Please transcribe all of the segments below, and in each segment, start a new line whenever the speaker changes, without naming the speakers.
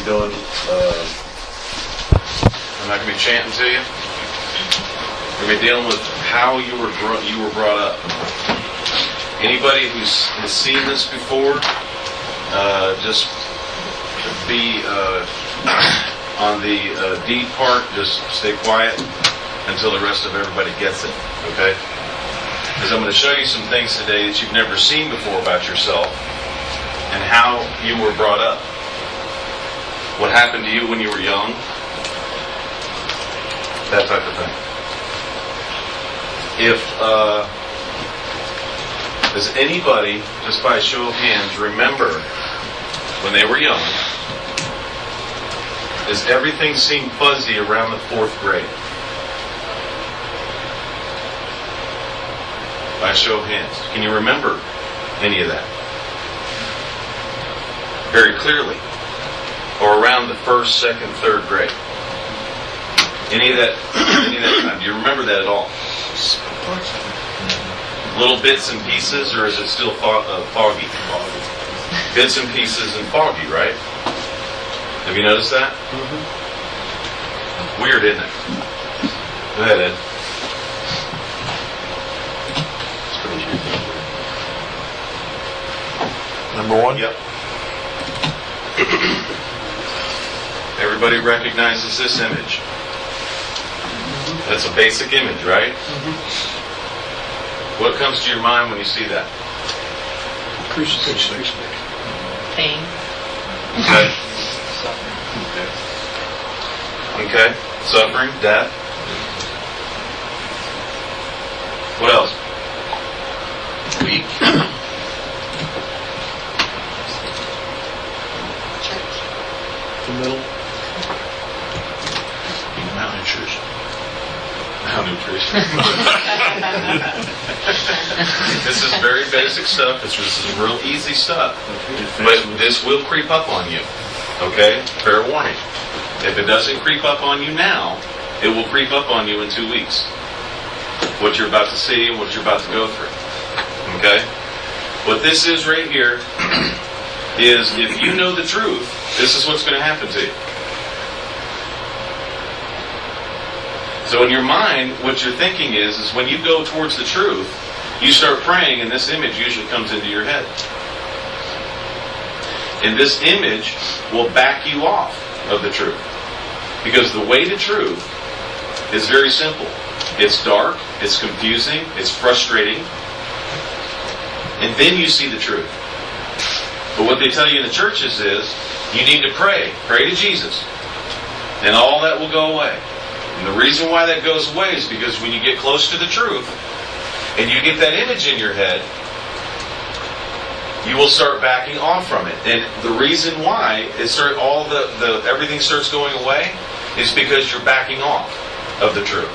be doing, I'm not going to be chanting to you. We're going to be dealing with how you were brought up. Anybody has seen this before, just be on the deed part, just stay quiet until the rest of everybody gets it, okay? Because I'm going to show you some things today that you've never seen before about yourself and how you were brought up. What happened to you when you were young, that type of thing. Does anybody, just by a show of hands, remember when they were young, does everything seem fuzzy around the 4th grade? By a show of hands. Can you remember any of that? Very clearly. Or around the 1st, 2nd, 3rd grade? Any of that time? Do you remember that at all? Little bits and pieces, or is it still foggy? Bits and pieces and foggy, right? Have you noticed that? Mm-hmm. Weird, isn't it? Go ahead, Ed.
Number 1?
Yep. Everybody recognizes this image. That's a basic image, right? Mm-hmm. What comes to your mind when you see that?
Crucifixion.
Pain.
Okay. Okay. Suffering, death. What else? Weak.
The middle.
Malnutrition. This is very basic stuff. This is real easy stuff. But this will creep up on you. Okay? Fair warning. If it doesn't creep up on you now, it will creep up on you in 2 weeks. What you're about to see and what you're about to go through. Okay? What this is right here is, if you know the truth, this is what's going to happen to you. So in your mind, what you're thinking is when you go towards the truth, you start praying and this image usually comes into your head. And this image will back you off of the truth. Because the way to truth is very simple. It's dark, it's confusing, it's frustrating. And then you see the truth. But what they tell you in the churches is, you need to pray. Pray to Jesus. And all that will go away. And the reason why that goes away is because when you get close to the truth, and you get that image in your head, you will start backing off from it. And the reason why everything starts going away is because you're backing off of the truth.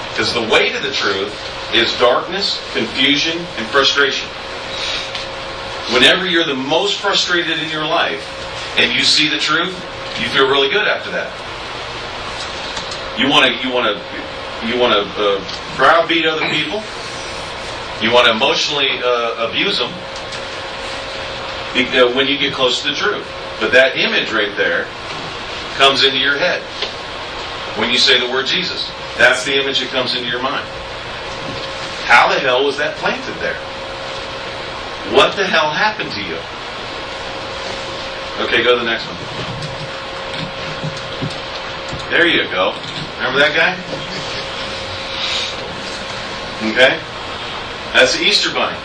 Because the way to the truth is darkness, confusion, and frustration. Whenever you're the most frustrated in your life and you see the truth, you feel really good after that. You want to browbeat other people. You want to emotionally abuse them when you get close to the truth. But that image right there comes into your head when you say the word Jesus. That's the image that comes into your mind. How the hell was that planted there? What the hell happened to you? Okay, go to the next one. There you go. Remember that guy? Okay? That's the Easter Bunny.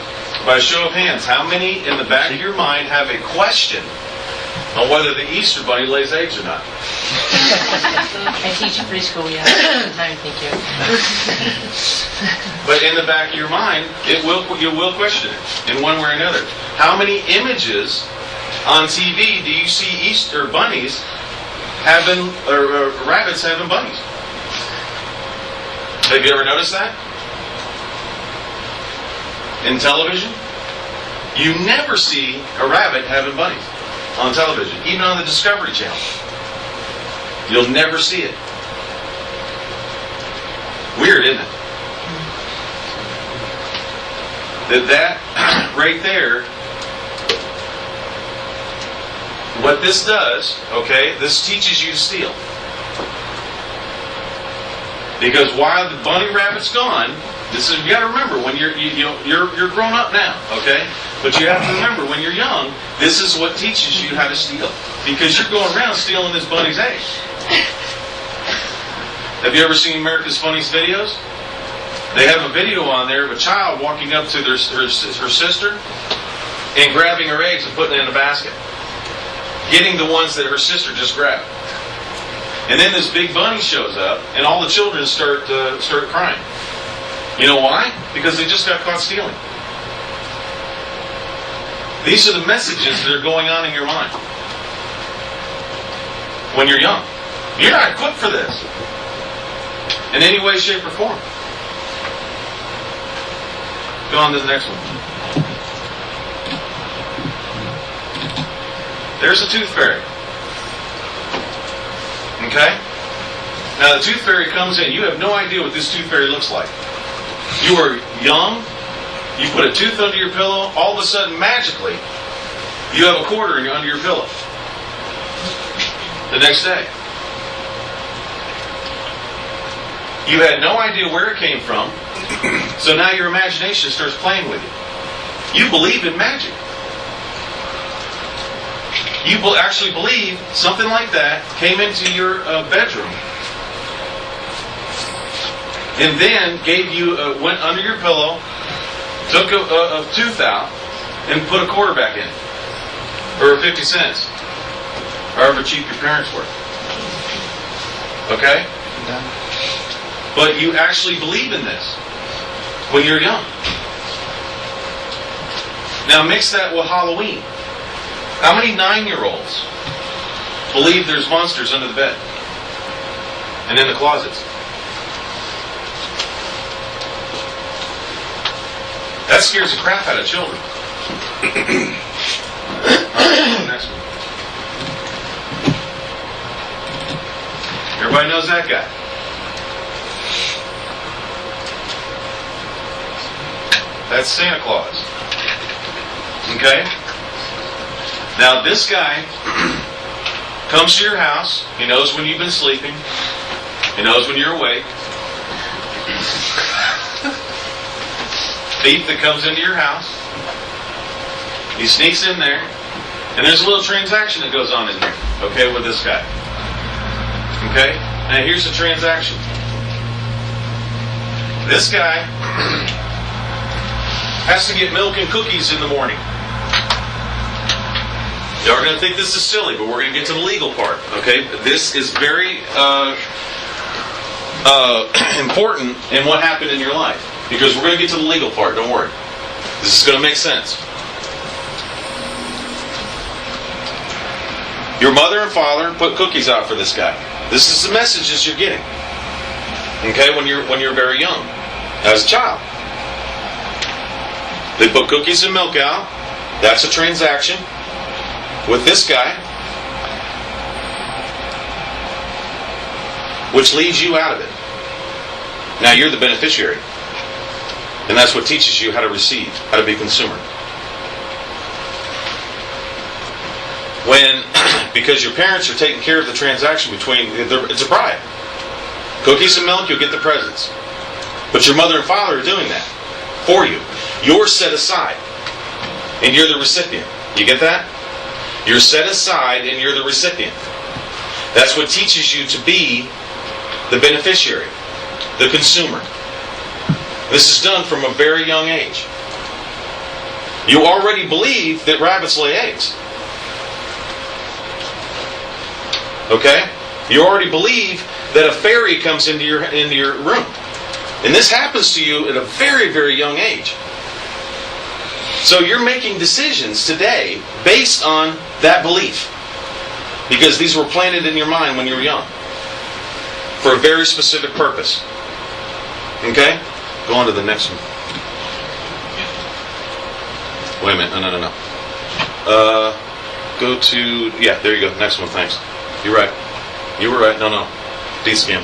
By a show of hands, how many in the back of your mind have a question on whether the Easter Bunny lays eggs or not?
I teach in preschool, yeah. Thank you.
But in the back of your mind, you will question it in one way or another. How many images on TV do you see Easter bunnies having, or rabbits having bunnies? Have you ever noticed that? In television? You never see a rabbit having bunnies on television, even on the Discovery Channel. You'll never see it. Weird, isn't it? That right there what this does, okay, this teaches you to steal. Because while the bunny rabbit's gone, this is, you got to remember when you're grown up now, okay? But you have to remember when you're young, this is what teaches you how to steal. Because you're going around stealing this bunny's eggs. Have you ever seen America's Funniest Videos? They have a video on there of a child walking up to her sister and grabbing her eggs and putting it in a basket, getting the ones that her sister just grabbed. And then this big bunny shows up, and all the children start crying. You know why? Because they just got caught stealing. These are the messages that are going on in your mind when you're young. You're not equipped for this in any way, shape, or form. Go on to the next one. There's a tooth fairy. Okay? Now the tooth fairy comes in. You have no idea what this tooth fairy looks like. You are young. You put a tooth under your pillow. All of a sudden, magically, you have a quarter under your pillow. The next day. You had no idea where it came from. So now your imagination starts playing with you. You believe in magic. You actually believe something like that came into your bedroom and then gave you, went under your pillow, took a tooth out, and put a quarter back in. Or 50 cents. However cheap your parents were. Okay? But you actually believe in this when you're young. Now mix that with Halloween. How many 9-year-olds believe there's monsters under the bed and in the closets? That scares the crap out of children. Alright, next one. Everybody knows that guy. That's Santa Claus. Okay? Now this guy comes to your house. He knows when you've been sleeping. He knows when you're awake. Thief that comes into your house. He sneaks in there. And there's a little transaction that goes on in there. Okay, with this guy. Okay? Now here's the transaction. This guy has to get milk and cookies in the morning. Y'all are going to think this is silly, but we're going to get to the legal part. Okay? This is very important in what happened in your life. Because we're going to get to the legal part, don't worry. This is going to make sense. Your mother and father put cookies out for this guy. This is the messages you're getting. Okay? When you're very young. As a child. They put cookies and milk out. That's a transaction with this guy, which leaves you out of it. Now you're the beneficiary. And that's what teaches you how to receive, how to be a consumer. Because your parents are taking care of the transaction between, it's a bribe. Cookies and milk, you'll get the presents. But your mother and father are doing that for you. You're set aside, and you're the recipient. You get that? You're set aside, and you're the recipient. That's what teaches you to be the beneficiary, the consumer. This is done from a very young age. You already believe that rabbits lay eggs. Okay? You already believe that a fairy comes into your room. And this happens to you at a very, very young age. So you're making decisions today based on that belief. Because these were planted in your mind when you were young. For a very specific purpose. Okay? Go on to the next one. Wait a minute. No. Go to... Yeah, there you go. Next one, thanks. You're right. You were right. No. D-skim.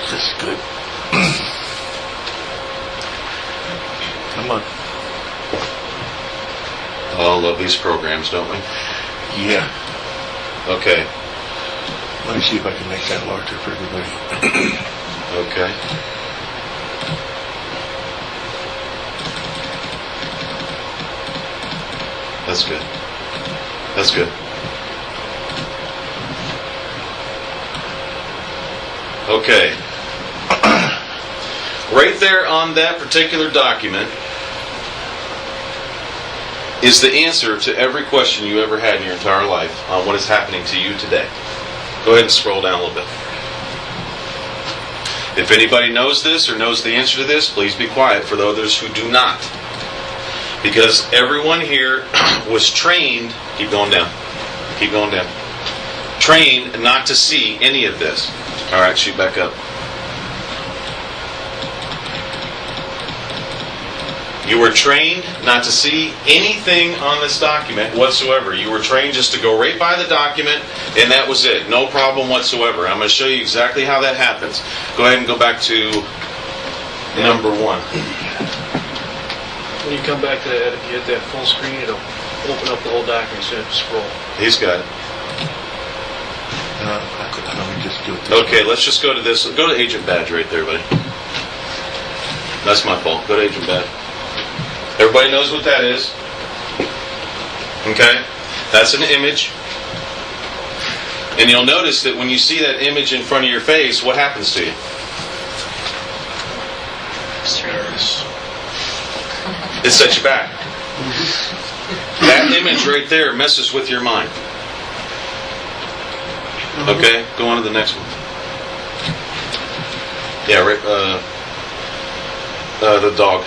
This is good. Come on.
Oh, love these programs, don't we?
Yeah.
Okay.
Let me see if I can make that larger for everybody.
Okay. That's good. That's good. Okay. Right there on that particular document is the answer to every question you ever had in your entire life on what is happening to you today. Go ahead and scroll down a little bit. If anybody knows this or knows the answer to this, please be quiet for those who do not. Because everyone here was trained, keep going down, trained not to see any of this. All right, shoot back up. You were trained not to see anything on this document whatsoever. You were trained just to go right by the document, and that was it. No problem whatsoever. I'm going to show you exactly how that happens. Go ahead and go back to number 1.
When you come back to that, if you hit that full screen, it'll open up the whole document instead of scroll.
He's got it.
Let me just do it.
Okay, let's just go to this. Go to Agent Badge right there, buddy. That's my fault. Go to Agent Badge. Everybody knows what that is. Okay? That's an image. And you'll notice that when you see that image in front of your face, what happens to you? It sets you back. That image right there messes with your mind. Okay? Go on to the next one. Yeah, right, the dog.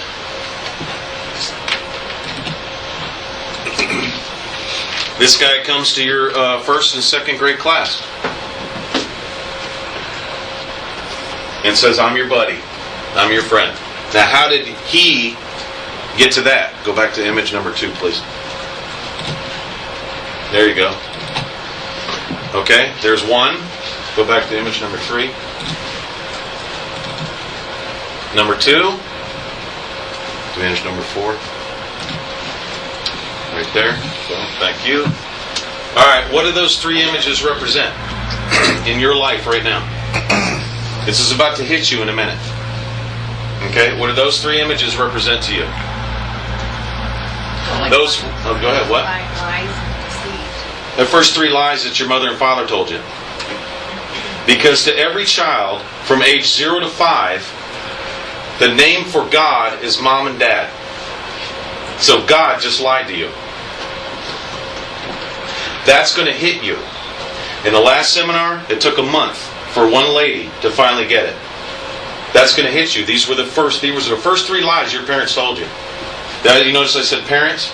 This guy comes to your first and second grade class and says, I'm your buddy. I'm your friend. Now, how did he get to that? Go back to image number 2, please. There you go. Okay, there's 1. Go back to image number 3. Number 2. To image number 4. Right there. So, thank you. All right, what do those 3 images represent in your life right now? This is about to hit you in a minute. Okay, what do those 3 images represent to you? Those. Oh, go ahead. What? The first 3 lies that your mother and father told you. Because to every child from age 0 to 5, the name for God is mom and dad. So God just lied to you. That's going to hit you. In the last seminar, it took a month for one lady to finally get it. That's going to hit you. These were the first 3 lies your parents told you. Now, you notice I said parents?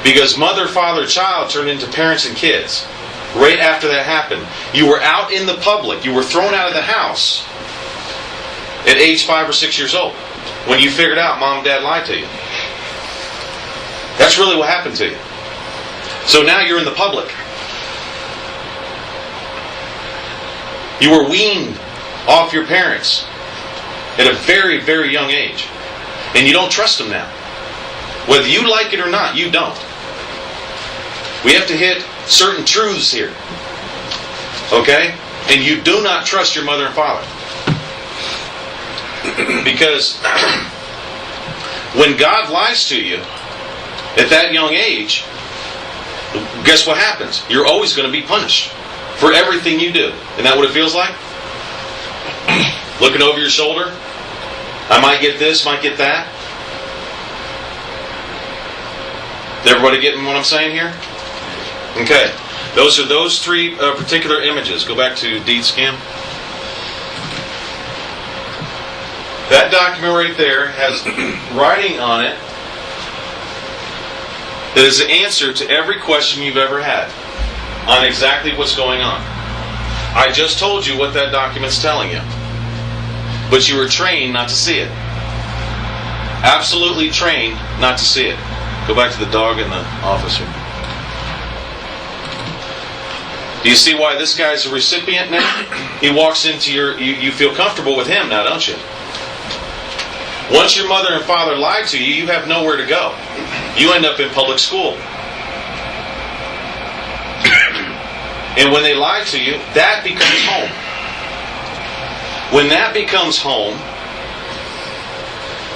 Because mother, father, child turned into parents and kids. Right after that happened. You were out in the public. You were thrown out of the house at age 5 or 6 years old when you figured out mom and dad lied to you. That's really what happened to you. So now you're in the public. You were weaned off your parents at a very, very young age. And you don't trust them now. Whether you like it or not, you don't. We have to hit certain truths here. Okay? And you do not trust your mother and father. Because when God lies to you at that young age, guess what happens? You're always going to be punished for everything you do. Isn't that what it feels like? Looking over your shoulder. I might get this, might get that. Is everybody getting what I'm saying here? Okay. Those are those 3 particular images. Go back to deed scan. That document right there has writing on it that is the answer to every question you've ever had on exactly what's going on. I just told you what that document's telling you. But you were trained not to see it. Absolutely trained not to see it. Go back to the dog and the officer. Do you see why this guy's a recipient now? He walks into you feel comfortable with him now, don't you? Once your mother and father lied to you, you have nowhere to go. you end up in public school. And when they lie to you, that becomes home. When that becomes home,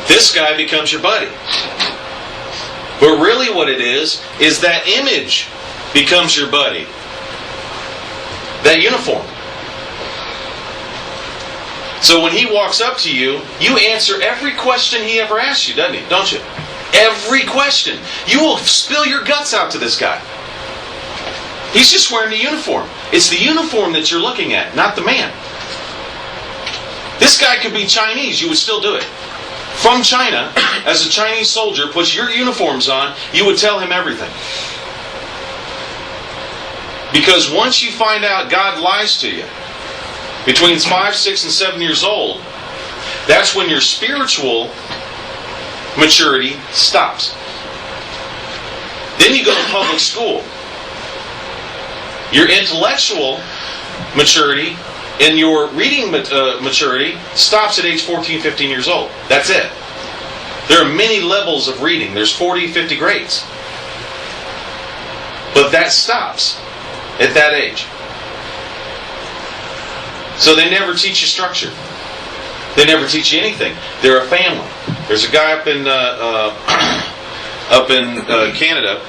this guy becomes your buddy. But really what it is that image becomes your buddy. That uniform. So when he walks up to you, you answer every question he ever asks you, doesn't he? Don't you? Every question. You will spill your guts out to this guy. He's just wearing the uniform. It's the uniform that you're looking at, not the man. This guy could be Chinese, you would still do it. From China, as a Chinese soldier, puts your uniforms on, you would tell him everything. Because once you find out God lies to you, between 5, 6, and 7 years old, that's when your spiritual maturity stops. Then you go to public school. Your intellectual maturity and your reading maturity stops at age 14, 15 years old. That's it. There are many levels of reading. There's 40, 50 grades. But that stops at that age. So they never teach you structure. They never teach you anything. They're a family. There's a guy up in Canada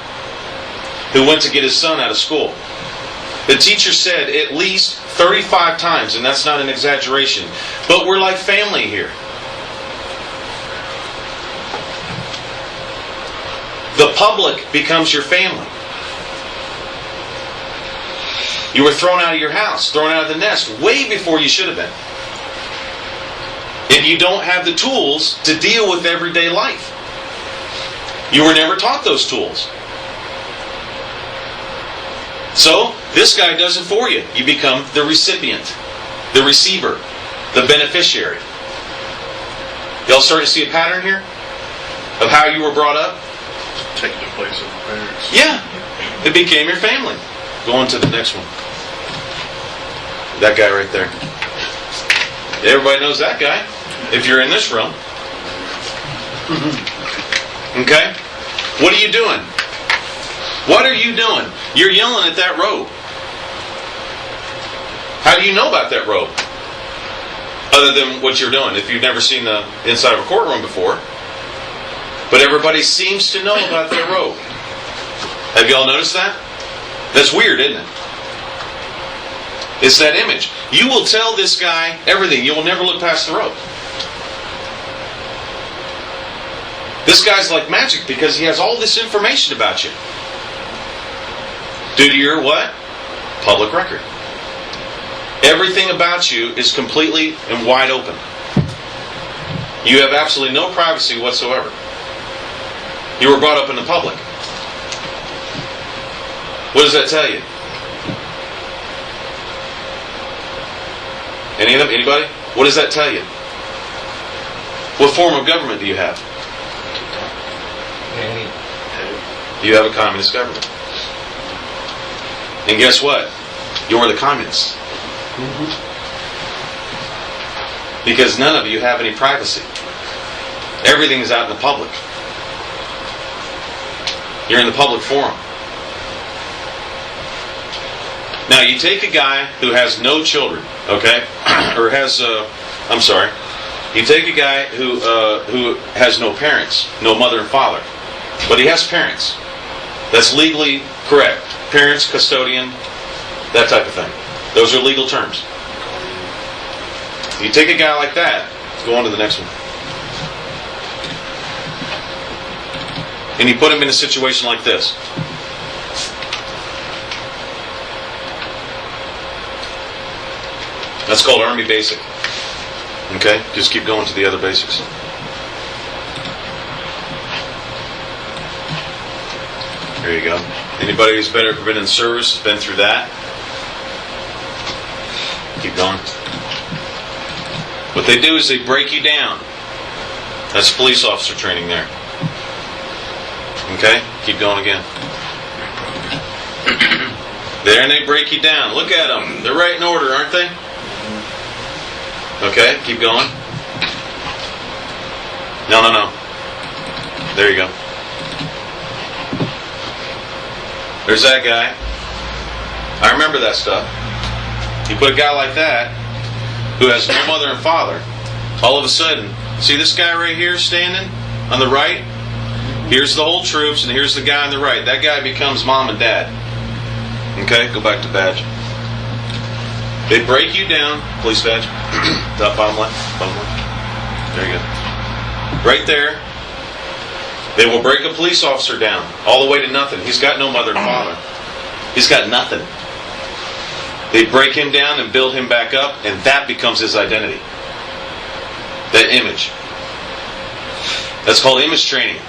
who went to get his son out of school. The teacher said at least 35 times, and that's not an exaggeration, but we're like family here. The public becomes your family. You were thrown out of your house, thrown out of the nest, way before you should have been. And you don't have the tools to deal with everyday life. You were never taught those tools. So, this guy does it for you. You become the recipient, the receiver, the beneficiary. Y'all starting to see a pattern here? Of how you were brought up?
Taking the place of the parents.
Yeah. It became your family. Go on to the next one. That guy right there. Everybody knows that guy. If you're in this room. Okay? What are you doing? What are you doing? You're yelling at that robe. How do you know about that robe? Other than what you're doing, if you've never seen the inside of a courtroom before. But everybody seems to know about their robe. Have y'all noticed that? That's weird, isn't it? It's that image. You will tell this guy everything. You will never look past the robe. This guy's like magic because he has all this information about you. Due to your what? Public record. Everything about you is completely and wide open. You have absolutely no privacy whatsoever. You were brought up in the public. What does that tell you? Any of them? Anybody? What does that tell you? What form of government do you have? You have a communist government. And guess what? You're the communists. Because none of you have any privacy. Everything is out in the public. You're in the public forum. Now, you take a guy who has no children, okay? Or has, you take a guy who has no parents, no mother and father. But he has parents. That's legally correct. Parents, custodian, that type of thing. Those are legal terms. You take a guy like that, go on to the next one. And you put him in a situation like this. That's called Army Basic. Okay? Just keep going to the other basics. There you go. Anybody who's been in the service has been through that? Keep going. What they do is they break you down. That's police officer training there. Okay? Keep going again. There, and they break you down. Look at them. They're right in order, aren't they? Okay? Keep going. No. There you go. There's that guy. I remember that stuff. You put a guy like that, who has no mother and father, all of a sudden, see this guy right here standing on the right? Here's the whole troops, and here's the guy on the right. That guy becomes mom and dad. Okay, go back to badge. They break you down. Police badge. Top bottom left. Bottom left. There you go. Right there. They will break a police officer down all the way to nothing. He's got no mother and father. He's got nothing. They break him down and build him back up, and that becomes his identity. That image. That's called image training.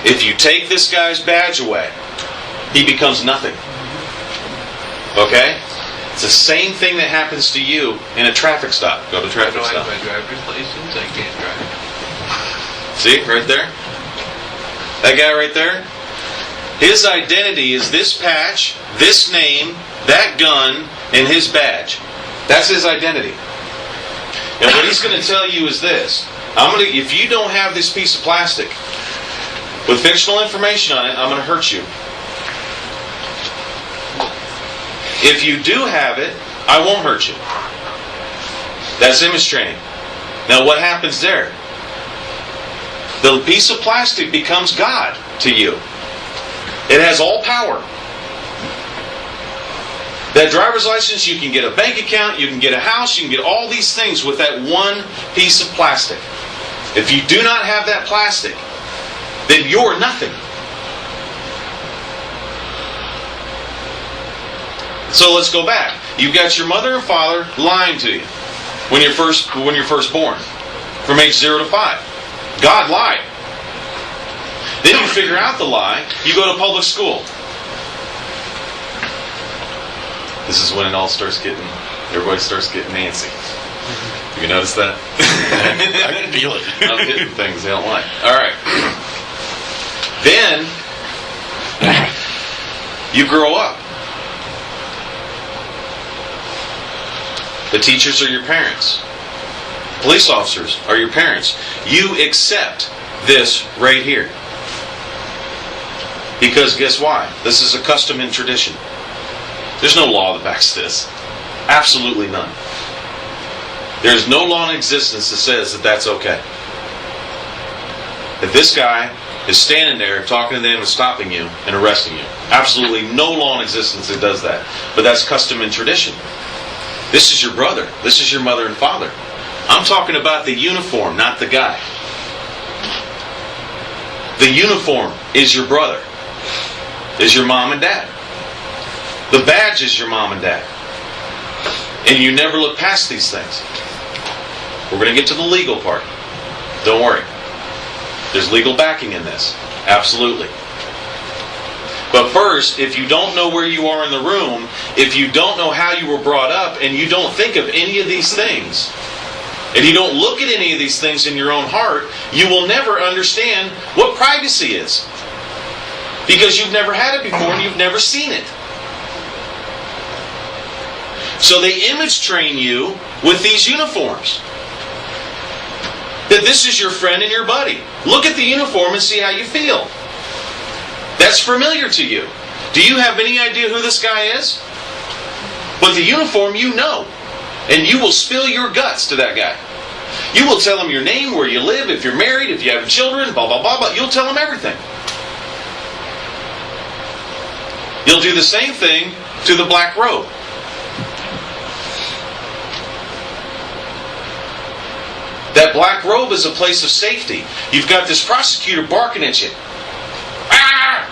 If you take this guy's badge away, he becomes nothing. Okay? It's the same thing that happens to you in a traffic stop. Go to traffic stop.
I don't have my driver's license. I can't drive.
See, right there? That guy right there? His identity is this patch, this name, that gun, and his badge. That's his identity. And what he's going to tell you is this. If you don't have this piece of plastic with fictional information on it, I'm going to hurt you. If you do have it, I won't hurt you. That's image training. Now what happens there? The piece of plastic becomes God to you. It has all power. That driver's license, you can get a bank account, you can get a house, you can get all these things with that one piece of plastic. If you do not have that plastic, then you're nothing. So let's go back. You've got your mother and father lying to you when you're first born, from age 0 to 5. God lied. Then you figure out the lie. You go to public school. This is when it all starts getting, everybody starts getting antsy. You notice that?
I can feel it.
I'm hitting things they don't like. All right. Then you grow up. The teachers are your parents. Police officers are your parents. You accept this right here. Because guess why? This is a custom and tradition. There's no law that backs this. Absolutely none. There's no law in existence that says that that's okay. If this guy is standing there talking to them and stopping you and arresting you, absolutely no law in existence that does that. But that's custom and tradition. This is your brother. This is your mother and father. I'm talking about the uniform, not the guy. The uniform is your brother. Is your mom and dad. The badge is your mom and dad. And you never look past these things. We're going to get to the legal part. Don't worry. There's legal backing in this. Absolutely. But first, if you don't know where you are in the room, if you don't know how you were brought up, and you don't think of any of these things, and you don't look at any of these things in your own heart, you will never understand what privacy is. Because you've never had it before and you've never seen it. So they image train you with these uniforms. That this is your friend and your buddy. Look at the uniform and see how you feel. That's familiar to you. Do you have any idea who this guy is? But the uniform you know. And you will spill your guts to that guy. You will tell him your name, where you live, if you're married, if you have children, blah, blah, blah, blah. You'll tell him everything. You'll do the same thing to the black robe. That black robe is a place of safety. You've got this prosecutor barking at you. Ah!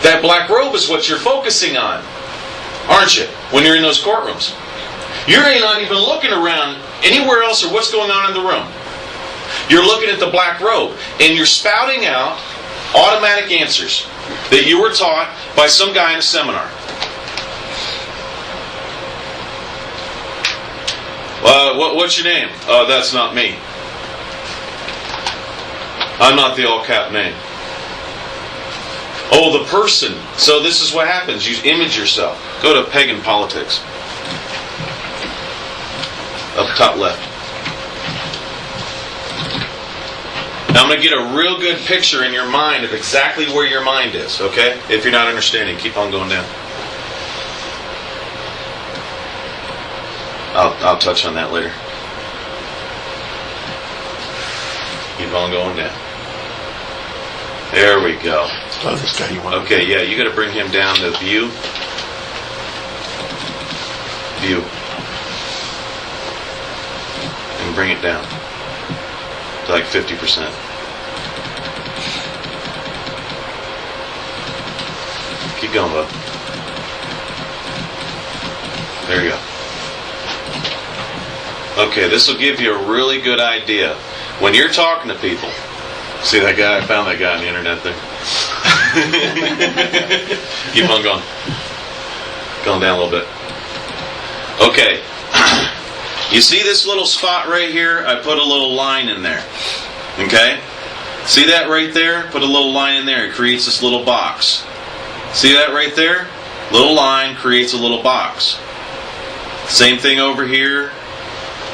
That black robe is what you're focusing on, aren't you, when you're in those courtrooms? You're not even looking around anywhere else or what's going on in the room. You're looking at the black robe, and you're spouting out automatic answers that you were taught by some guy in a seminar. What's your name? That's not me. I'm not the all-cap name. Oh, the person. So this is what happens. You image yourself. Go to pagan politics. Up top left. Now I'm going to get a real good picture in your mind of exactly where your mind is, okay? If you're not understanding, keep on going down. I'll touch on that later. Keep on going down. There we go.
Oh, this guy you want.
Okay, yeah, you got to bring him down to view. View. And bring it down to like 50%. Keep going, bud. There you go. Okay, this will give you a really good idea. When you're talking to people, see that guy? I found that guy on the internet there. Keep on going. Going down a little bit. Okay. You see this little spot right here? I put a little line in there. Okay? See that right there? Put a little line in there. It creates this little box. See that right there? Little line creates a little box. Same thing over here.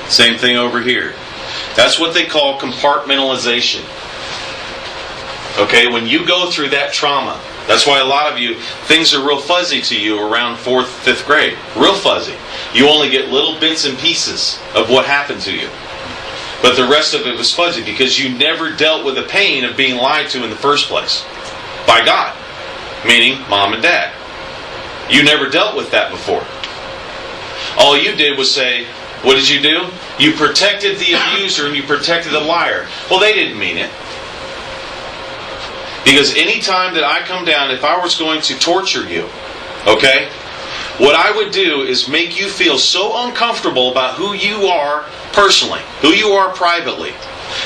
Same thing over here. That's what they call compartmentalization. Okay, when you go through that trauma, that's why a lot of you, things are real fuzzy to you around 4th, 5th grade. Real fuzzy. You only get little bits and pieces of what happened to you. But the rest of it was fuzzy because you never dealt with the pain of being lied to in the first place. By God. Meaning mom and dad. You never dealt with that before. All you did was say, what did you do? You protected the abuser and you protected the liar. Well, they didn't mean it. Because any time that I come down, if I was going to torture you, okay, what I would do is make you feel so uncomfortable about who you are personally, who you are privately,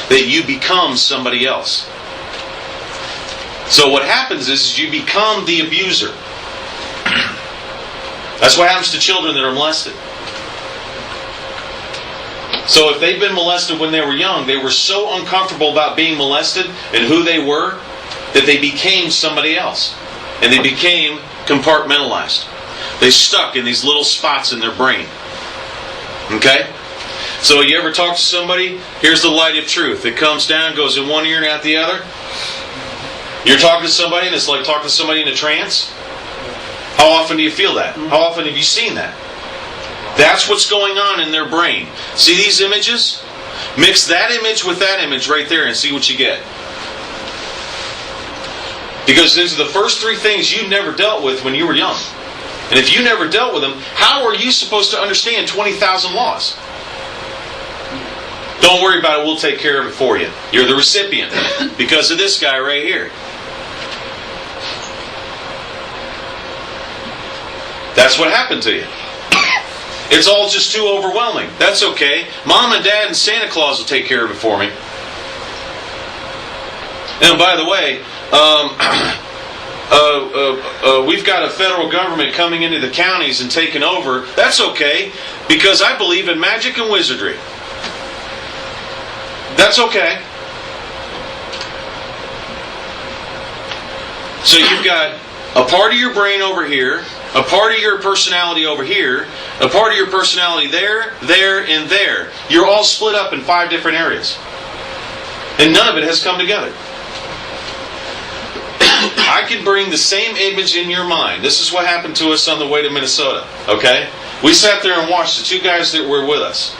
that you become somebody else. So what happens is you become the abuser. That's what happens to children that are molested. So if they've been molested when they were young, they were so uncomfortable about being molested and who they were, that they became somebody else. And they became compartmentalized. They stuck in these little spots in their brain. Okay? So you ever talk to somebody? Here's the light of truth. It comes down, goes in one ear and out the other. You're talking to somebody and it's like talking to somebody in a trance. How often do you feel that? How often have you seen that? That's what's going on in their brain. See these images? Mix that image with that image right there and see what you get. Because these are the first three things you never dealt with when you were young. And if you never dealt with them, how are you supposed to understand 20,000 laws? Don't worry about it, we'll take care of it for you. You're the recipient because of this guy right here. That's what happened to you. It's all just too overwhelming. That's okay. Mom and Dad and Santa Claus will take care of it for me. And by the way, we've got a federal government coming into the counties and taking over. That's okay, because I believe in magic and wizardry. That's okay. So you've got a part of your brain over here, a part of your personality over here, a part of your personality there, there, and there. You're all split up in 5 different areas. And none of it has come together. I can bring the same image in your mind. This is what happened to us on the way to Minnesota. Okay? We sat there and watched the 2 guys that were with us.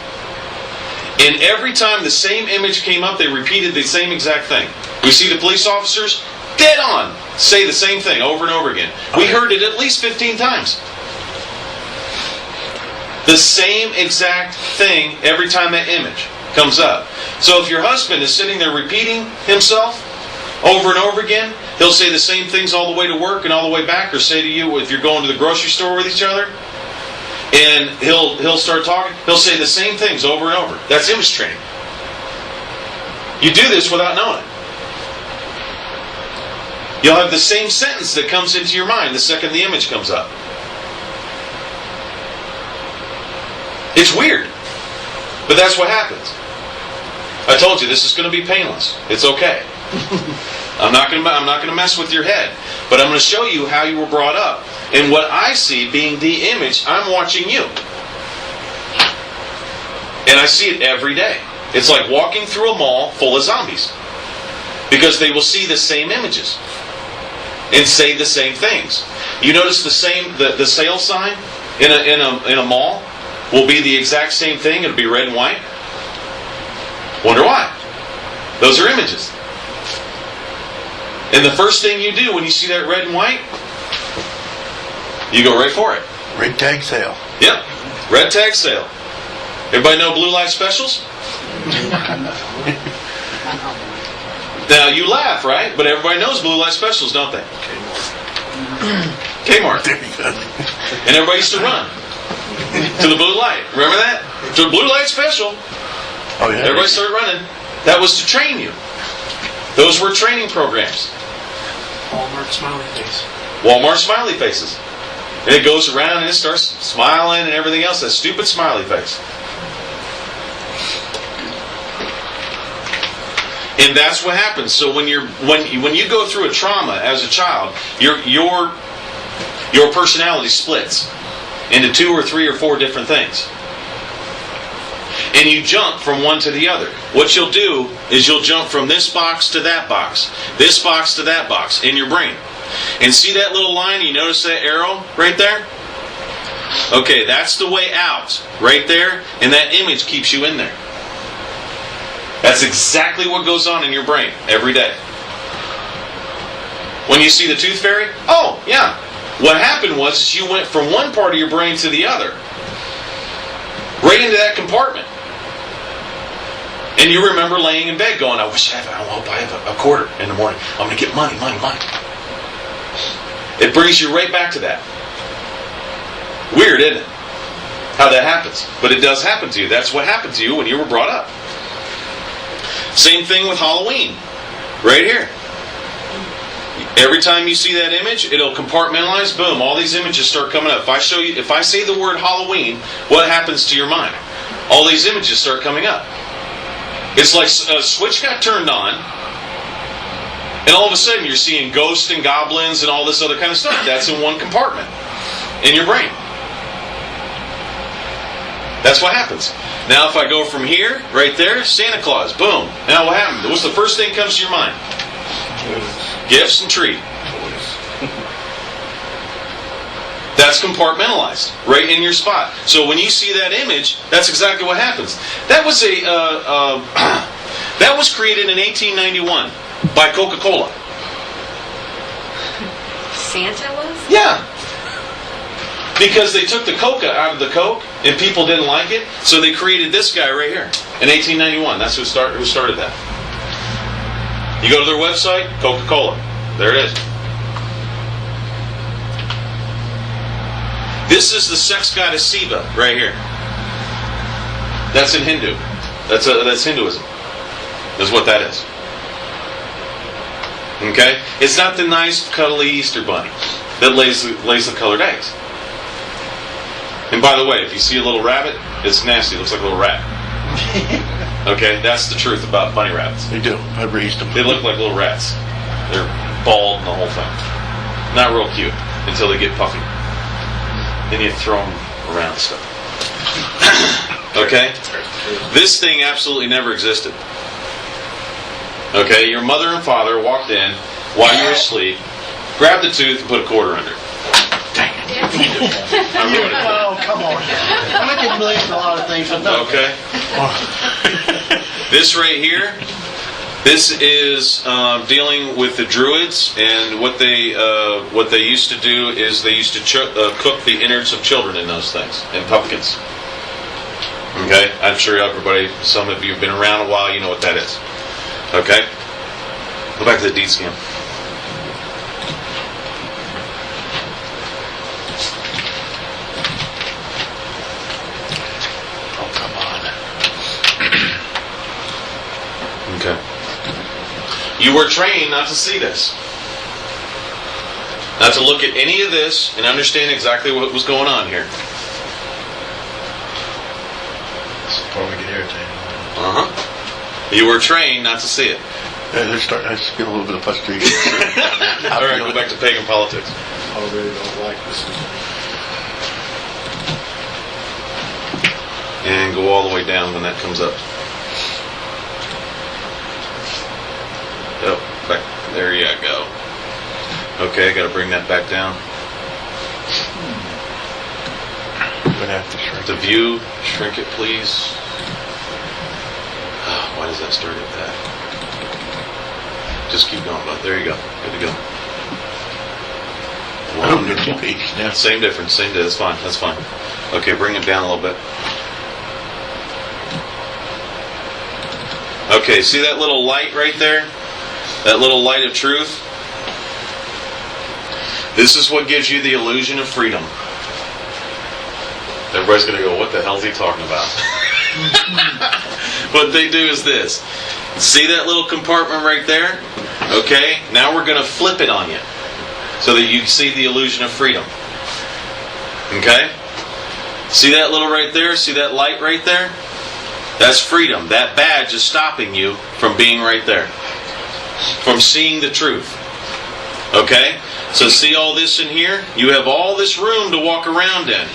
And every time the same image came up, they repeated the same exact thing. We see the police officers, dead on, say the same thing over and over again. We heard it at least 15 times. The same exact thing every time that image comes up. So if your husband is sitting there repeating himself over and over again, he'll say the same things all the way to work and all the way back, or say to you if you're going to the grocery store with each other, and he'll start talking, he'll say the same things over and over. That's image training. You do this without knowing it. You'll have the same sentence that comes into your mind the second the image comes up. It's weird, but that's what happens. I told you this is going to be painless. It's okay. I'm not going to mess with your head, but I'm going to show you how you were brought up. And what I see being the image, I'm watching you. And I see it every day. It's like walking through a mall full of zombies. Because they will see the same images and say the same things. You notice the sale sign in a mall will be the exact same thing. It'll be red and white. Wonder why? Those are images. And the first thing you do when you see that red and white, you go right for it.
Red tag sale.
Yep. Red tag sale. Everybody know blue light specials? Now you laugh, right? But everybody knows blue light specials, don't they? Kmart.
There you go.
And everybody used to run to the blue light. Remember that? To the blue light special.
Oh, yeah.
Everybody started running. That was to train you. Those were training programs.
Walmart smiley face.
Walmart smiley faces. And it goes around and it starts smiling and everything else. That stupid smiley face. And that's what happens. So when you go through a trauma as a child, your personality splits into 2 or 3 or 4 different things. And you jump from one to the other. What you'll do is you'll jump from this box to that box, this box to that box in your brain. And see that little line? You notice that arrow right there? Okay, that's the way out right there, and that image keeps you in there. That's exactly what goes on in your brain every day. When you see the tooth fairy, oh, yeah. What happened was you went from one part of your brain to the other. Right into that compartment. And you remember laying in bed going, I hope I have a quarter in the morning. I'm going to get money. It brings you right back to that. Weird, isn't it? How that happens. But it does happen to you. That's what happened to you when you were brought up. Same thing with Halloween. Right here. Every time you see that image, it'll compartmentalize. Boom, all these images start coming up. If I say the word Halloween, what happens to your mind? All these images start coming up. It's like a switch got turned on, and all of a sudden you're seeing ghosts and goblins and all this other kind of stuff. That's in one compartment in your brain. That's what happens. Now if I go from here, right there, Santa Claus, boom. Now what happened? What's the first thing that comes to your mind? Gifts and tree. That's compartmentalized right in your spot. So when you see that image, that's exactly what happens. That was that was created in 1891 by Coca-Cola.
Santa was?
Yeah. Because they took the Coca out of the Coke and people didn't like it, so they created this guy right here in 1891. That's who started that. You go to their website, Coca-Cola. There it is. This is the sex goddess Shiva right here. That's in Hindu. That's Hinduism. That's what that is. Okay? It's not the nice, cuddly Easter bunny that lays the colored eggs. And by the way, if you see a little rabbit, it's nasty. It looks like a little rat. Okay? That's the truth about bunny rabbits.
They do. I raised them.
They look like little rats. They're bald and the whole thing. Not real cute until they get puffy. Then you throw them around and stuff. Okay? This thing absolutely never existed. Okay? Your mother and father walked in while you were asleep, grabbed the tooth and put a quarter under it. Dang it. I ruined it.
Oh, come on. I can believe in a lot of things, but no.
Okay? This right here, this is dealing with the Druids, and what they used to do is they used to cook the innards of children in those things, in pumpkins. Okay? I'm sure everybody, some of you have been around a while, you know what that is. Okay? Go back to the deed scan.
Oh, come on.
Okay. You were trained not to see this. Not to look at any of this and understand exactly what was going on here.
Before we get irritated.
Uh-huh. You were trained not to see it.
Yeah, I feel a little bit of frustration.
All right, go back to pagan politics.
I really don't like this.
And go all the way down when that comes up. Yep. Back, there you go. Okay, I got to bring that back down.
I'm gonna have to shrink
The
it.
view, shrink it, please. Why does that start at that? Just keep going, bud. There you go. Good to go.
I don't get two pages now.
Same difference. Same day. That's fine. That's fine. Okay, bring it down a little bit. Okay, see that little light right there? That little light of truth? This is what gives you the illusion of freedom. Everybody's going to go, what the hell is he talking about? What they do is this. See that little compartment right there? Okay, now we're going to flip it on you so that you see the illusion of freedom. Okay? See that little right there? See that light right there? That's freedom. That badge is stopping you from being right there. From seeing the truth. Okay? So see all this in here? You have all this room to walk around in.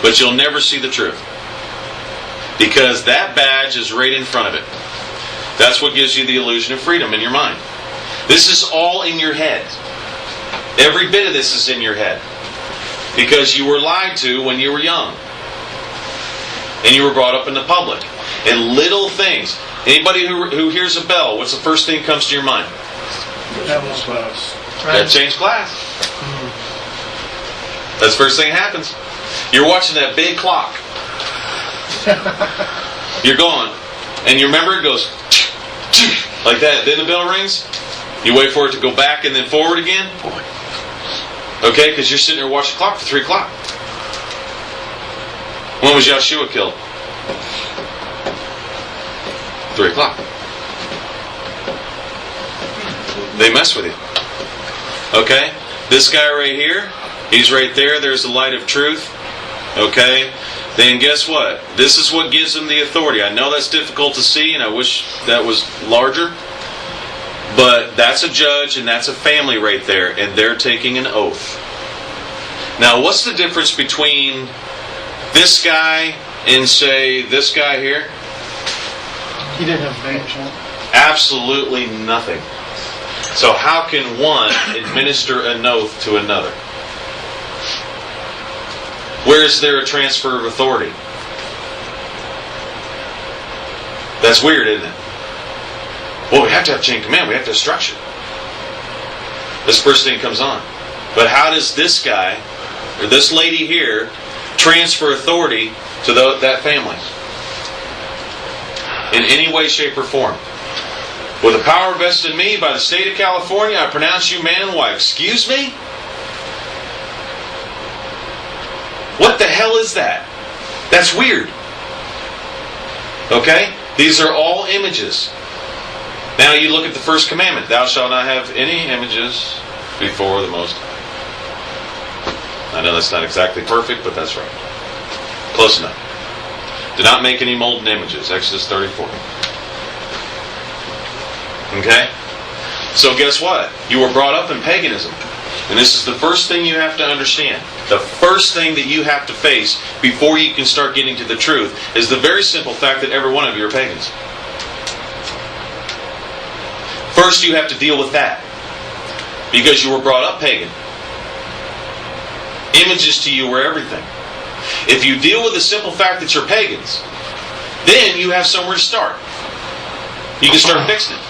But you'll never see the truth. Because that badge is right in front of it. That's what gives you the illusion of freedom in your mind. This is all in your head. Every bit of this is in your head. Because you were lied to when you were young. And you were brought up in the public. And little things. Anybody who hears a bell, what's the first thing that comes to your mind?
That was close.
Got to change class. That's the first thing that happens. You're watching that big clock. You're going. And you remember it goes like that. Then the bell rings. You wait for it to go back and then forward again. Okay, because you're sitting there watching the clock for 3 o'clock. When was Yeshua killed? 3 o'clock. They mess with you. Okay? This guy right here, he's right there. There's the light of truth. Okay? Then guess what? This is what gives him the authority. I know that's difficult to see, and I wish that was larger. But that's a judge, and that's a family right there, and they're taking an oath. Now, what's the difference between this guy and, say, this guy here?
He didn't have a badge on.
Absolutely nothing. So how can one administer an oath to another? Where is there a transfer of authority? That's weird, isn't it? Well, we have to have chain of command. We have to have structure. This first thing comes on. But how does this guy, or this lady here, transfer authority to that family? In any way, shape, or form. With the power vested in me by the state of California, I pronounce you man and wife. Excuse me? What the hell is that? That's weird. Okay? These are all images. Now you look at the first commandment. Thou shalt not have any images before the Most High. I know that's not exactly perfect, but that's right. Close enough. Do not make any molten images. Exodus 34. Okay? So guess what? You were brought up in paganism. And this is the first thing you have to understand. The first thing that you have to face before you can start getting to the truth is the very simple fact that every one of you are pagans. First you have to deal with that. Because you were brought up pagan. Images to you were everything. If you deal with the simple fact that you're pagans, then you have somewhere to start. You can start fixing it.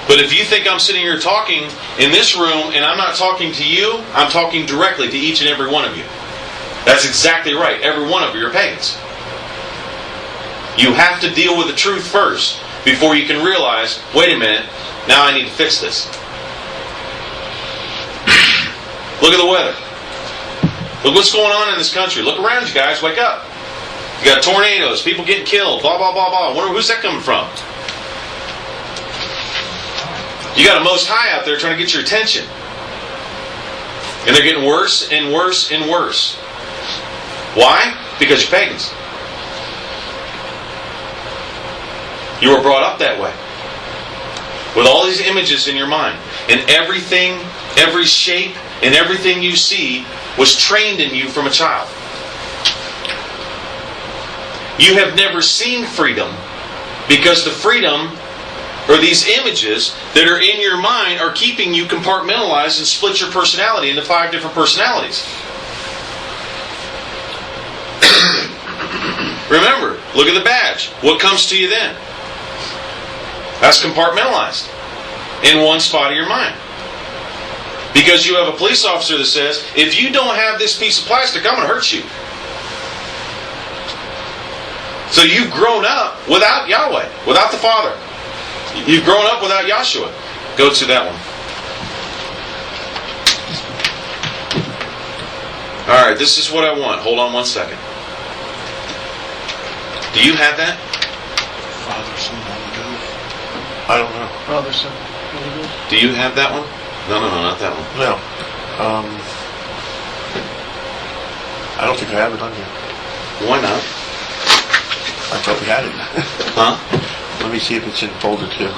But if you think I'm sitting here talking in this room and I'm not talking to you, I'm talking directly to each and every one of you. That's exactly right. Every one of you are pagans. You have to deal with the truth first before you can realize, wait a minute, now I need to fix this. Look at the weather. Look what's going on in this country. Look around you guys, wake up. You got tornadoes, people getting killed, blah, blah, blah, blah. I wonder who's that coming from? You got a Most High out there trying to get your attention. And they're getting worse and worse and worse. Why? Because you're pagans. You were brought up that way. With all these images in your mind. And everything, every shape, and everything you see was trained in you from a child. You have never seen freedom because the freedom or these images that are in your mind are keeping you compartmentalized and split your personality into 5 different personalities. Remember, look at the badge. What comes to you then? That's compartmentalized in one spot of your mind. Because you have a police officer that says, if you don't have this piece of plastic, I'm going to hurt you. So you've grown up without Yahweh, without the Father. You've grown up without Yahshua. Go to that one. Alright, this is what I want. Hold on one second. Do you have that?
Father, Son, Holy Ghost. I don't know.
Father, Son, Holy Ghost.
Do you have that one? No, not that one.
No. I don't think I have it on here.
Why not?
I thought we had it.
Huh?
Let me see if it's in folder 2.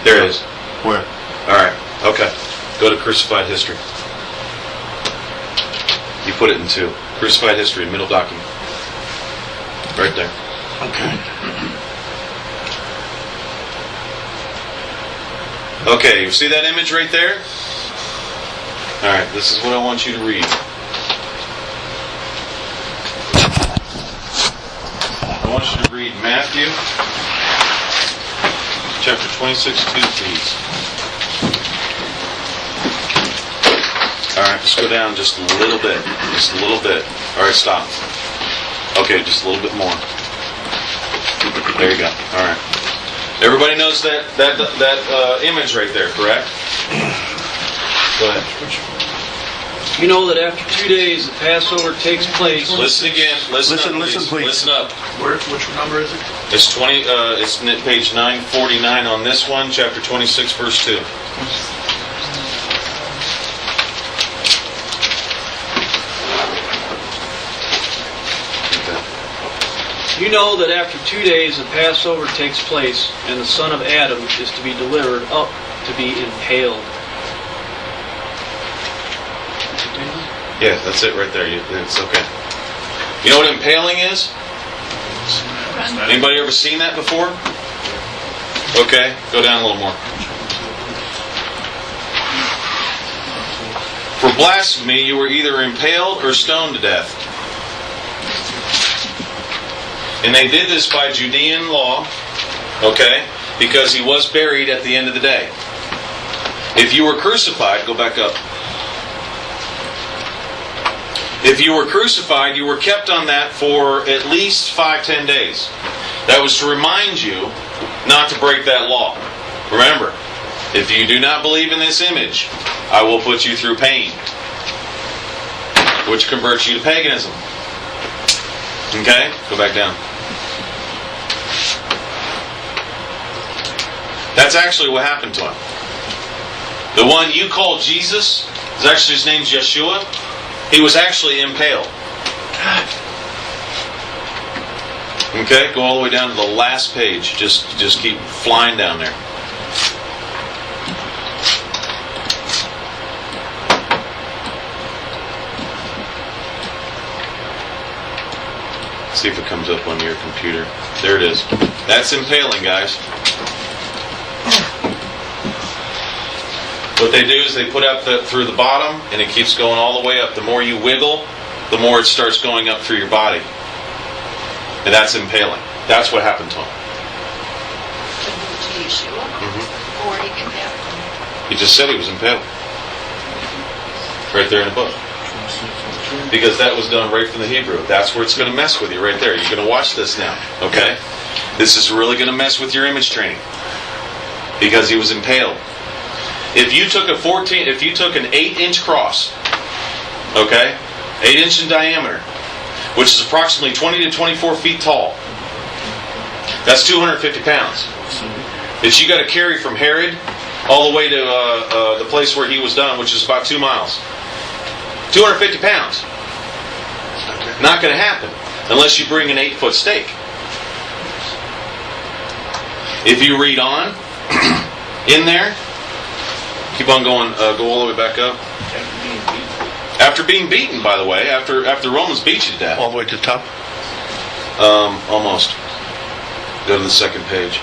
There it is.
Where?
Alright, okay. Go to Crucified History. You put it in 2. Crucified History, middle document. Right there.
Okay.
Okay, you see that image right there? Alright, this is what I want you to read. I want you to read Matthew chapter 26, 2, please. Alright, just go down just a little bit. Just a little bit. Alright, stop. Okay, just a little bit more. There you go. Alright. Everybody knows that image right there, correct? Go ahead.
You know that after 2 days the Passover takes place.
Listen again. Listen,
please.
Listen up.
Which number is it?
It's 20. It's page 949 on this one, chapter 26, verse 2.
You know that after 2 days the Passover takes place, and the son of Adam is to be delivered up to be impaled.
Yeah, that's it right there. It's okay. You know what impaling is? Anybody ever seen that before? Okay, go down a little more. For blasphemy, you were either impaled or stoned to death. And they did this by Judean law, okay, because he was buried at the end of the day. If you were crucified, go back up. If you were crucified, you were kept on that for at least 5-10 days. That was to remind you not to break that law. Remember, if you do not believe in this image, I will put you through pain, which converts you to paganism. Okay? Go back down. That's actually what happened to him. The one you call Jesus, is actually his name's Yeshua. He was actually impaled. Okay, go all the way down to the last page. Just keep flying down there. See if it comes up on your computer. There it is. That's impaling, guys. What they do is they put up through the bottom, and it keeps going all the way up. The more you wiggle, the more it starts going up through your body. And that's impaling. That's what happened to him.
To Yeshua?
Mm-hmm.
Or he impaled?
He just said he was impaled. Right there in the book. Because that was done right from the Hebrew. That's where it's going to mess with you right there. You're going to watch this now. Okay? This is really going to mess with your image training. Because he was impaled. If you took an 8-inch cross, okay, 8 inch in diameter, which is approximately 20 to 24 feet tall, that's 250 pounds. That you got to carry from Herod all the way to the place where he was done, which is about 2 miles. 250 pounds. Not going to happen unless you bring an 8-foot stake. If you read on in there. Keep on going. Go all the way back up. After being beaten, by the way, after Romans beat you to death.
All the way to the top?
Almost. Go to the second page.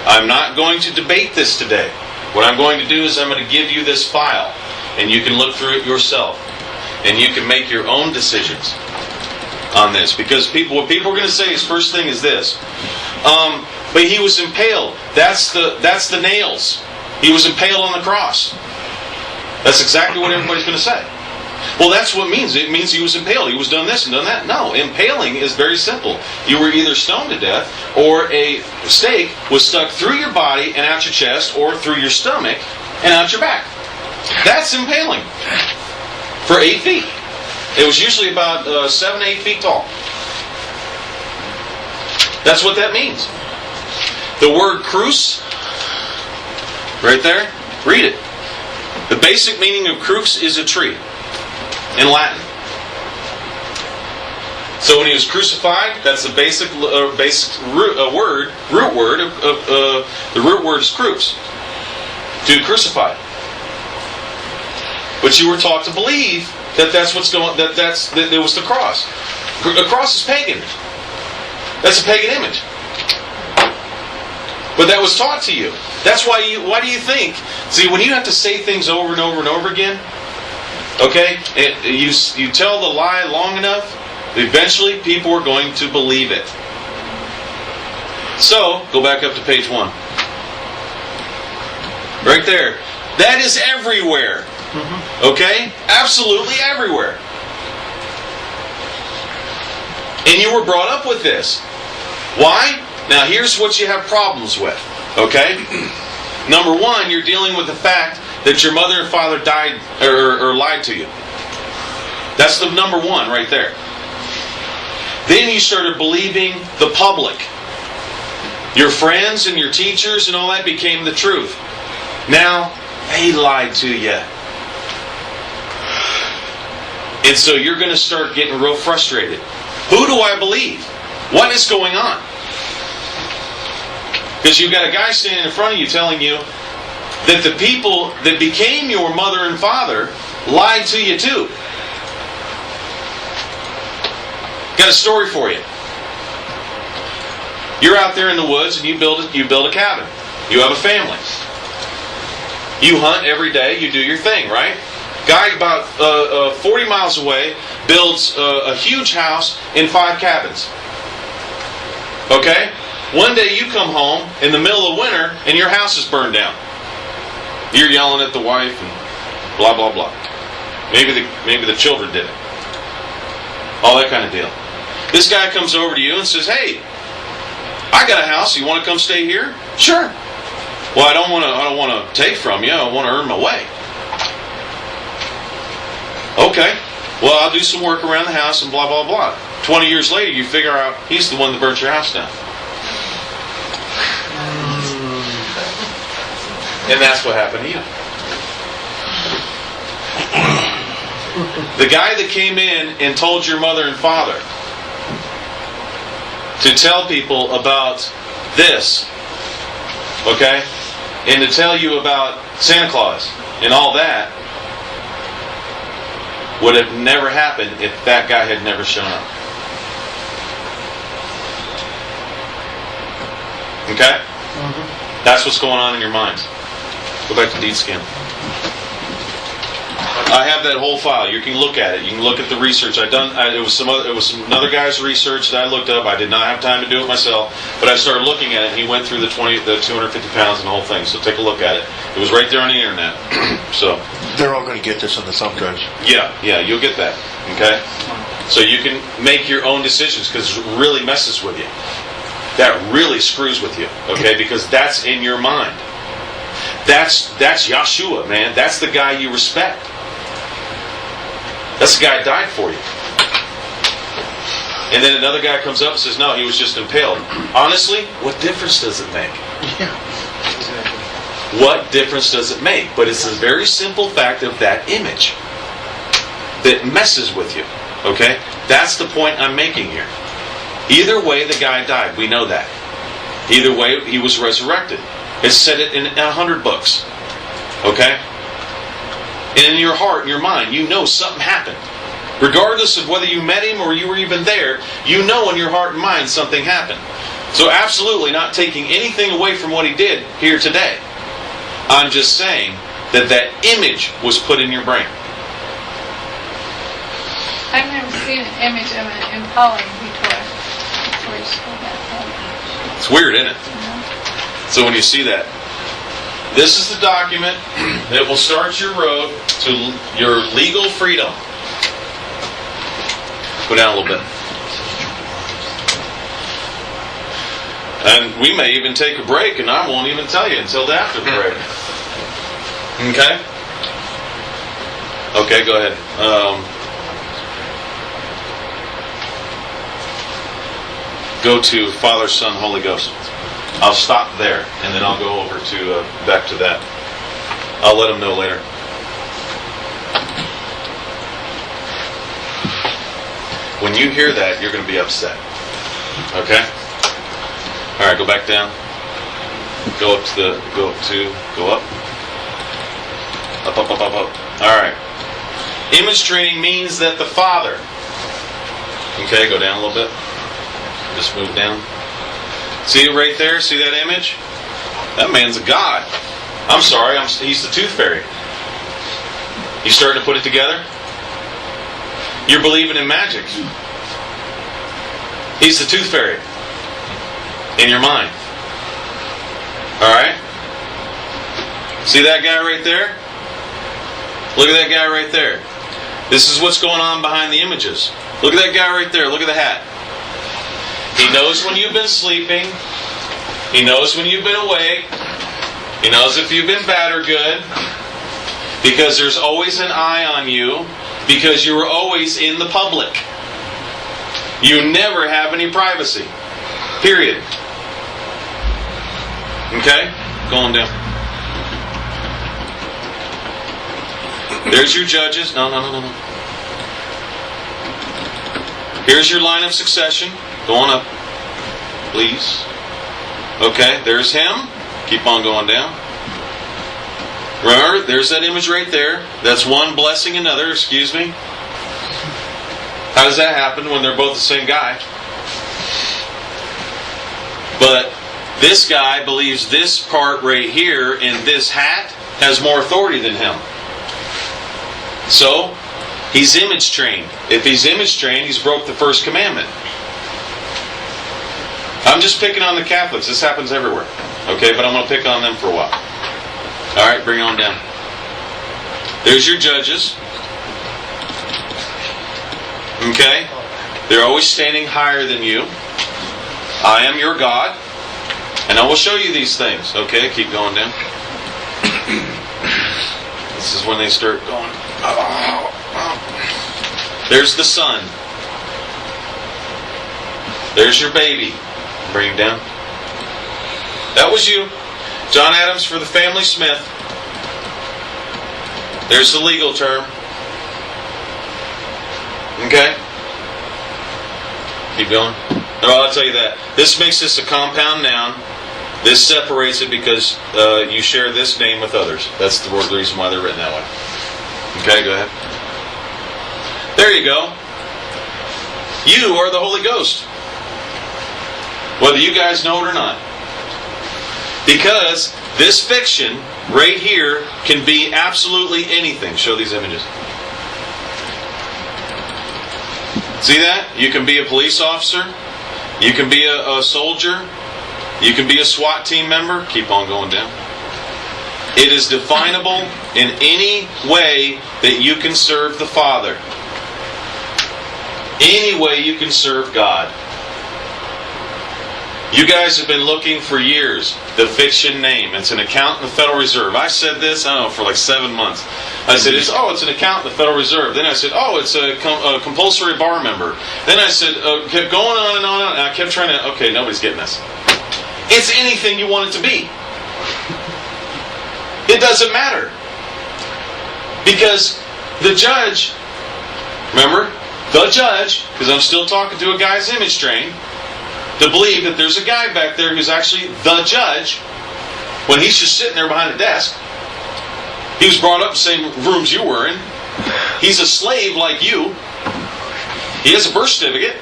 I'm not going to debate this today. What I'm going to do is I'm going to give you this file, and you can look through it yourself, and you can make your own decisions on this. Because what people are going to say is, first thing is this. But he was impaled. That's the nails. He was impaled on the cross. That's exactly what everybody's going to say. Well, that's what it means. It means he was impaled. He was done this and done that. No, impaling is very simple. You were either stoned to death, or a stake was stuck through your body and out your chest, or through your stomach and out your back. That's impaling. For 8 feet. It was usually about 7 to 8 feet tall. That's what that means. The word crux, right there, read it. The basic meaning of crux is a tree, in Latin. So when he was crucified, that's the basic root word. The root word is crux, to crucify. But you were taught to believe that that's what's going. That it was the cross. The cross is pagan. That's a pagan image. But that was taught to you. That's why you. Why do you think? See, when you have to say things over and over and over again, okay, you tell the lie long enough, eventually people are going to believe it. So go back up to page 1. Right there. That is everywhere. Okay, absolutely everywhere. And you were brought up with this. Why? Now here's what you have problems with. Okay? Number one, you're dealing with the fact that your mother and father died or lied to you. That's the number one right there. Then you started believing the public. Your friends and your teachers and all that became the truth. Now, they lied to you. And so you're going to start getting real frustrated. Who do I believe? What is going on? Because you've got a guy standing in front of you telling you that the people that became your mother and father lied to you too. Got a story for you. You're out there in the woods and you build a cabin. You have a family. You hunt every day. You do your thing, right? Guy about 40 miles away builds a huge house in 5 cabins. Okay? One day you come home in the middle of winter and your house is burned down. You're yelling at the wife and blah, blah, blah. Maybe the children did it. All that kind of deal. This guy comes over to you and says, "Hey, I got a house. You want to come stay here?" "Sure." "Well, I don't want to take from you. I want to earn my way." "Okay. Well, I'll do some work around the house and blah, blah, blah." 20 years later, you figure out he's the one that burnt your house down. And that's what happened to you. The guy that came in and told your mother and father to tell people about this, okay, and to tell you about Santa Claus and all that, would have never happened if that guy had never shown up. Okay? That's what's going on in your minds. Go back to deed scan. I have that whole file. You can look at it. You can look at the research I've done. It was another guy's research that I looked up. I did not have time to do it myself, but I started looking at it. And he went through the 250 pounds and the whole thing. So take a look at it. It was right there on the internet. So
They're all going to get this on the thumb drives.
yeah, you'll get that. Okay, so you can make your own decisions because it really messes with you. That really screws with you. Okay, because that's in your mind. That's Yeshua, man. That's the guy you respect. That's the guy that died for you. And then another guy comes up and says, "No, he was just impaled." Honestly, what difference does it make?
Yeah.
What difference does it make? But it's a very simple fact of that image that messes with you. Okay? That's the point I'm making here. Either way, the guy died. We know that. Either way, he was resurrected. It's said it in 100 books. Okay? And in your heart, in your mind, you know something happened. Regardless of whether you met him or you were even there, you know in your heart and mind something happened. So absolutely not taking anything away from what he did here today. I'm just saying that that image was put in your brain.
I've never seen an image of an impaling before. Before you saw that.
It's weird, isn't it? So when you see that, this is the document that will start your road to your legal freedom. Go down a little bit. And we may even take a break, and I won't even tell you until after the break. Okay? Okay, go ahead. Go to Father, Son, Holy Ghost. I'll stop there, and then I'll go over to back to that. I'll let them know later. When you hear that, you're going to be upset. Okay? All right, go back down. Go up to go up. Up. All right. Image training means that the Father. Okay, go down a little bit. Just move down. See it right there? See that image? That man's a god. I'm sorry, he's the tooth fairy. You starting to put it together? You're believing in magic. He's the tooth fairy. In your mind. Alright? See that guy right there? Look at that guy right there. This is what's going on behind the images. Look at that guy right there. Look at the hat. He knows when you've been sleeping. He knows when you've been awake. He knows if you've been bad or good. Because there's always an eye on you. Because you are always in the public. You never have any privacy. Period. Okay? Going down. There's your judges. No. Here's your line of succession. Going up. Please. Okay, there's him. Keep on going down. Remember, there's that image right there. That's one blessing another, excuse me. How does that happen when they're both the same guy? But this guy believes this part right here in this hat has more authority than him. So, he's image trained. If he's image trained, he's broke the first commandment. I'm just picking on the Catholics. This happens everywhere. Okay, but I'm going to pick on them for a while. Alright, bring on down. There's your judges. Okay? They're always standing higher than you. I am your God. And I will show you these things. Okay, keep going down. This is when they start going. There's the Son. There's your baby. Bring him down. That was you. John Adams for the family Smith. There's the legal term. Okay? Keep going. No, I'll tell you that. This makes this a compound noun. This separates it because you share this name with others. That's the reason why they're written that way. Okay, go ahead. There you go. You are the Holy Ghost. Whether you guys know it or not. Because this fiction right here can be absolutely anything. Show these images. See that? You can be a police officer. You can be a soldier. You can be a SWAT team member. Keep on going down. It is definable in any way that you can serve the Father. Any way you can serve God. You guys have been looking for years. The fiction name. It's an account in the Federal Reserve. I said this, I don't know, for like 7 months. I said, it's an account in the Federal Reserve. Then I said, it's a compulsory bar member. Then I said, kept going on and on. And I kept trying to, okay, nobody's getting this. It's anything you want it to be. It doesn't matter. Because the judge, remember, the judge, because I'm still talking to a guy's image train, to believe that there's a guy back there who's actually the judge, when he's just sitting there behind a desk. He was brought up in the same rooms you were in. He's a slave like you. He has a birth certificate.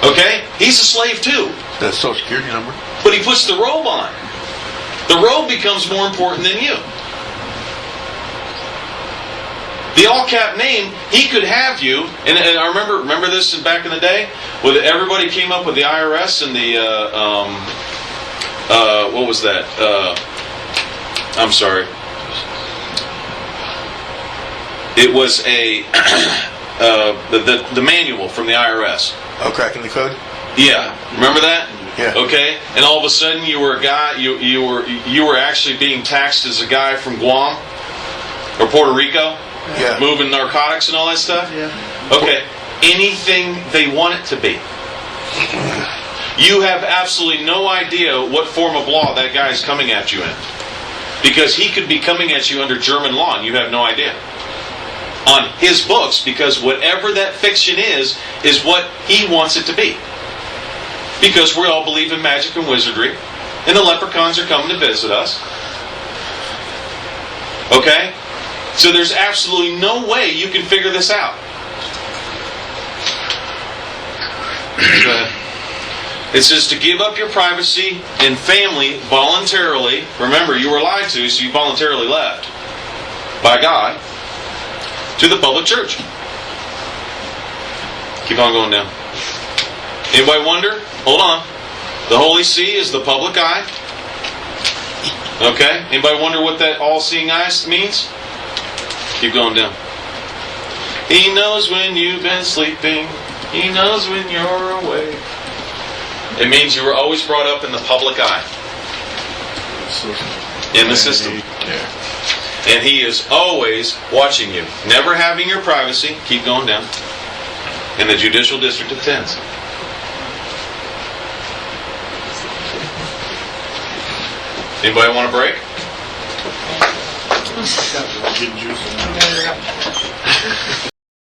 Okay? He's a slave too.
That's Social Security number.
But he puts the robe on. The robe becomes more important than you. The all-cap name, he could have you, and I remember this back in the day, when everybody came up with the IRS and the, what was that? I'm sorry. It was the manual from the IRS.
Oh, cracking the code?
Yeah, remember that?
Yeah.
Okay, and all of a sudden you were a guy. You were actually being taxed as a guy from Guam or Puerto Rico,
Yeah.
moving narcotics and all that stuff.
Yeah.
Okay, anything they want it to be. You have absolutely no idea what form of law that guy is coming at you in, because he could be coming at you under German law, and you have no idea. On his books, because whatever that fiction is what he wants it to be. Because we all believe in magic and wizardry, and the leprechauns are coming to visit us. Okay? So there's absolutely no way you can figure this out. It says to give up your privacy and family voluntarily. Remember, you were lied to, so you voluntarily left. By God. To the public church. Keep on going down. Anybody wonder? Hold on. The Holy See is the public eye. Okay? Anybody wonder what that all-seeing eye means? Keep going down. He knows when you've been sleeping. He knows when you're awake. It means you were always brought up in the public eye. In the system.
Yeah.
And He is always watching you. Never having your privacy. Keep going down. In the judicial district of tens. Anybody want a break?
Got the good juice in there.